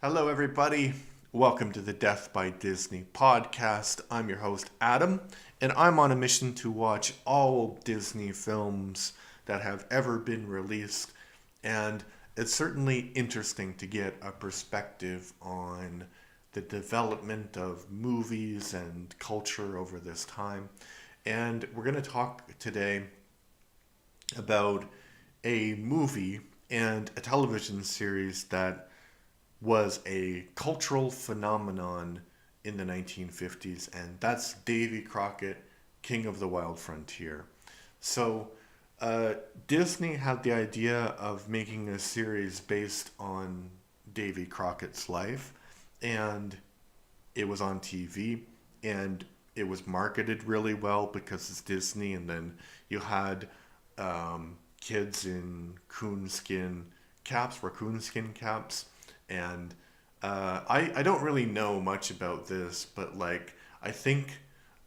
Hello, everybody. Welcome to the Death by Disney podcast. I'm your host, Adam, and I'm on a mission to watch all Disney films that have ever been released. And it's certainly interesting to get a perspective on the development of movies and culture over this time. And we're going to talk today about a movie and a television series that was a cultural phenomenon in the 1950s, and that's Davy Crockett, King of the Wild Frontier. So, Disney had the idea of making a series based on Davy Crockett's life, and it was on TV, and it was marketed really well because it's Disney, and then you had kids in raccoon skin caps, and I don't really know much about this, but I think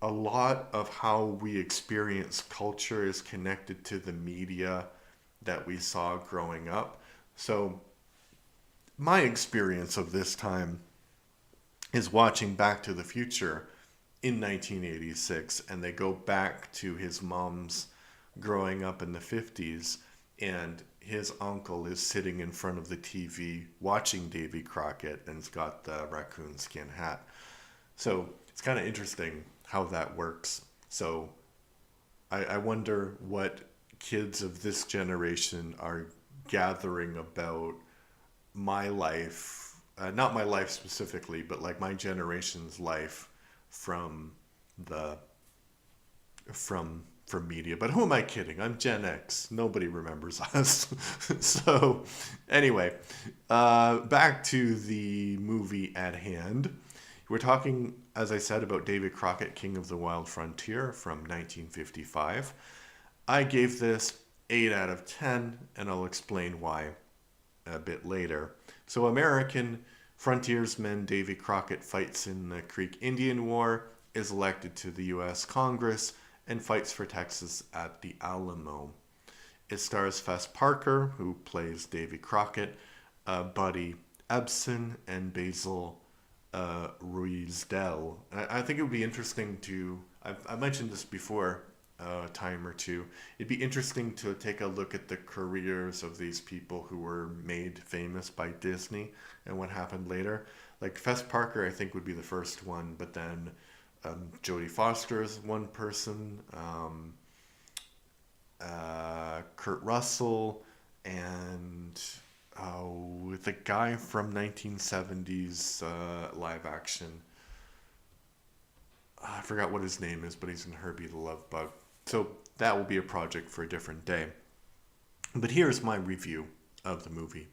a lot of how we experience culture is connected to the media that we saw growing up. So my experience of this time is watching Back to the Future in 1986, and they go back to his mom's growing up in the 50s, and his uncle is sitting in front of the TV watching Davy Crockett, and he's got the raccoon skin hat. So it's kind of interesting how that works. So I wonder what kids of this generation are gathering about my life, not my life specifically, but like my generation's life from the from media. But who am I kidding? I'm Gen X. Nobody remembers us. So anyway, back to the movie at hand. We're talking, as I said, about Davy Crockett, King of the Wild Frontier from 1955. I gave this 8 out of 10, and I'll explain why a bit later. So American frontiersman Davy Crockett fights in the Creek Indian War, is elected to the U.S. Congress, and fights for Texas at the Alamo. It stars Fess Parker, who plays Davy Crockett, Buddy Ebsen, and Basil Ruizdel. I think it would be interesting to, I mentioned this before a time or two, it'd be interesting to take a look at the careers of these people who were made famous by Disney and what happened later. Like Fess Parker, I think, would be the first one, but then Jodie Foster is one person, Kurt Russell, and the guy from 1970s live action. I forgot what his name is, but he's in Herbie the Love Bug. So that will be a project for a different day. But here's my review of the movie.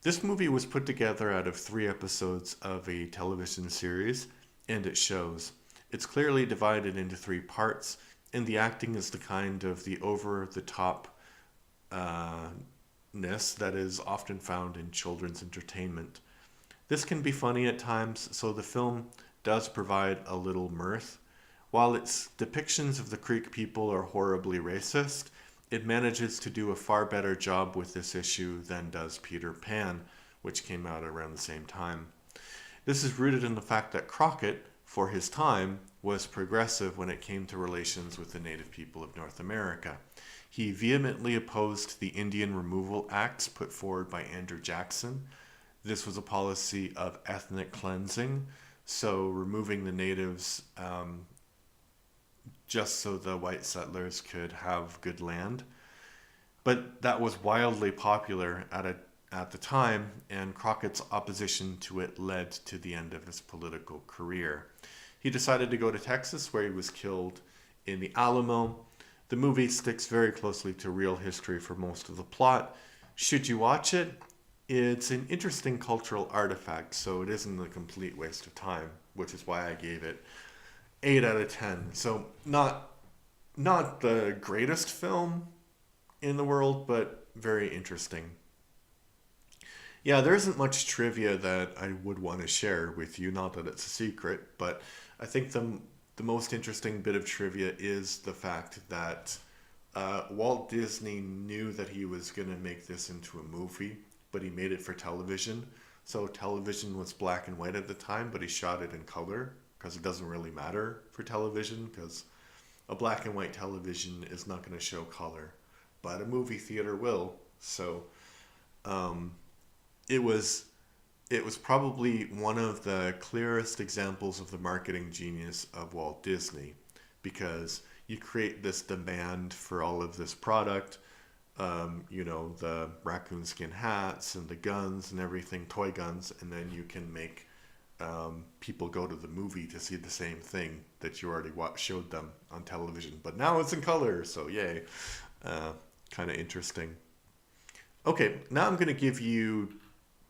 This movie was put together out of 3 episodes of a television series, and it shows. It's clearly divided into 3 parts, and the acting is the kind of the over-the-top ness that is often found in children's entertainment. This can be funny at times, so the film does provide a little mirth. While its depictions of the Creek people are horribly racist, it manages to do a far better job with this issue than does Peter Pan, which came out around the same time. This is rooted in the fact that Crockett, for his time, was progressive when it came to relations with the native people of North America. He vehemently opposed the Indian Removal Acts put forward by Andrew Jackson. This was a policy of ethnic cleansing, so removing the natives just so the white settlers could have good land. But that was wildly popular at the time, and Crockett's opposition to it led to the end of his political career. He decided to go to Texas, where he was killed in the Alamo. The movie sticks very closely to real history for most of the plot. Should you watch it? It's an interesting cultural artifact, so it isn't a complete waste of time, which is why I gave it 8 out of 10. So not the greatest film in the world, but very interesting. Yeah, there isn't much trivia that I would want to share with you, not that it's a secret, but I think the most interesting bit of trivia is the fact that Walt Disney knew that he was going to make this into a movie, but he made it for television. So television was black and white at the time, but he shot it in color because it doesn't really matter for television because a black and white television is not going to show color, but a movie theater will. So um, it was it was probably one of the clearest examples of the marketing genius of Walt Disney because you create this demand for all of this product, the raccoon skin hats and the guns and everything, toy guns, and then you can make people go to the movie to see the same thing that you already showed them on television. But now it's in color, so yay. Kind of interesting. Okay, now I'm going to give you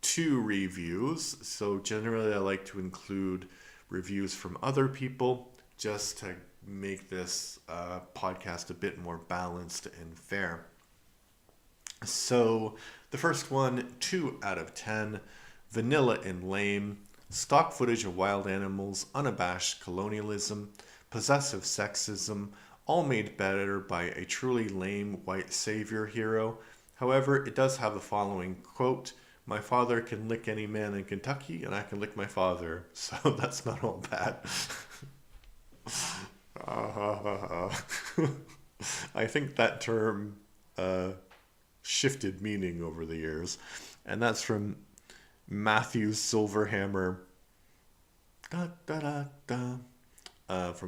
two reviews. So generally I like to include reviews from other people just to make this podcast a bit more balanced and fair. So the first one, 2 out of 10, vanilla and lame, stock footage of wild animals, unabashed colonialism, possessive sexism, all made better by a truly lame white savior hero. However, it does have the following quote, "My father can lick any man in Kentucky, and I can lick my father." So that's not all bad. I think that term shifted meaning over the years. And that's from Matthew Silverhammer from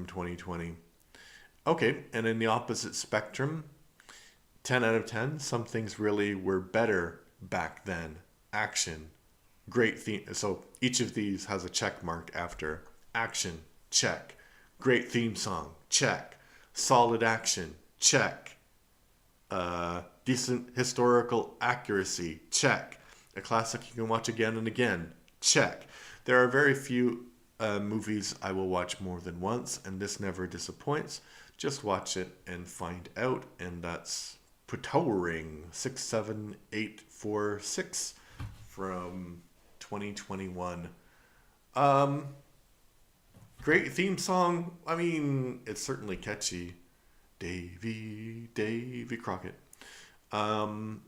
2020. Okay, and in the opposite spectrum, 10 out of 10, some things really were better back then. Action, great theme. So each of these has a check mark after. Action, check. Great theme song, check. Solid action, check. Decent historical accuracy, check. A classic you can watch again and again, check. There are very few movies I will watch more than once, and this never disappoints. Just watch it and find out, and that's Potowering 67846 from 2021. Great theme song. I mean, it's certainly catchy. Davy Crockett.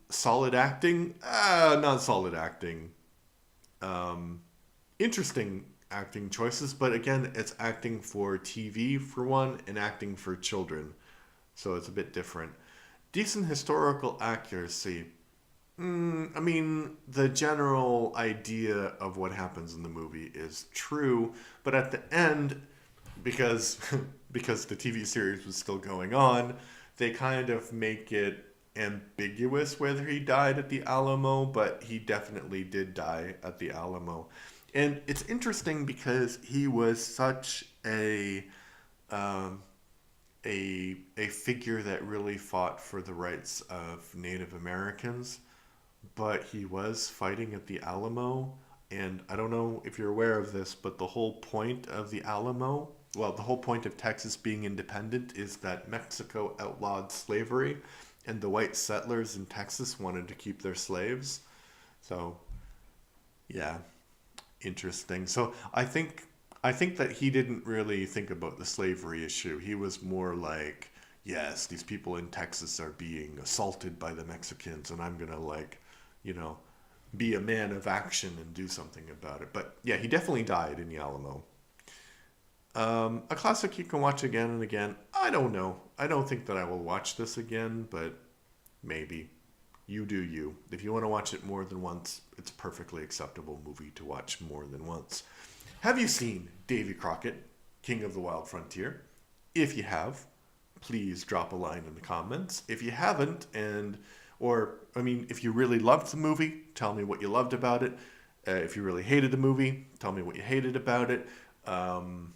Solid acting? Not solid acting. Interesting acting choices, but again, it's acting for TV for one, and acting for children. So it's a bit different. Decent historical accuracy. I mean, the general idea of what happens in the movie is true, but at the end, because because the TV series was still going on, they kind of make it ambiguous whether he died at the Alamo, but he definitely did die at the Alamo. And it's interesting because he was such a figure that really fought for the rights of Native Americans, but he was fighting at the Alamo. And I don't know if you're aware of this, but the whole point of the Alamo, well, the whole point of Texas being independent is that Mexico outlawed slavery, and the white settlers in Texas wanted to keep their slaves. So, yeah, interesting. So I think that he didn't really think about the slavery issue. He was more like, yes, these people in Texas are being assaulted by the Mexicans, and I'm gonna be a man of action and do something about it. But yeah, he definitely died in the Alamo. A classic you can watch again and again. I don't know. I don't think that I will watch this again, but maybe. You do you. If you want to watch it more than once, it's a perfectly acceptable movie to watch more than once. Have you seen Davy Crockett, King of the Wild Frontier? If you have, please drop a line in the comments. If you haven't, if you really loved the movie, tell me what you loved about it. If you really hated the movie, tell me what you hated about it. And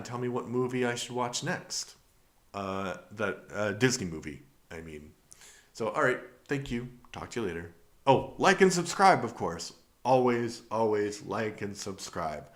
tell me what movie I should watch next. Disney movie, I mean. So, all right, thank you. Talk to you later. Oh, like and subscribe, of course. Always, always like and subscribe.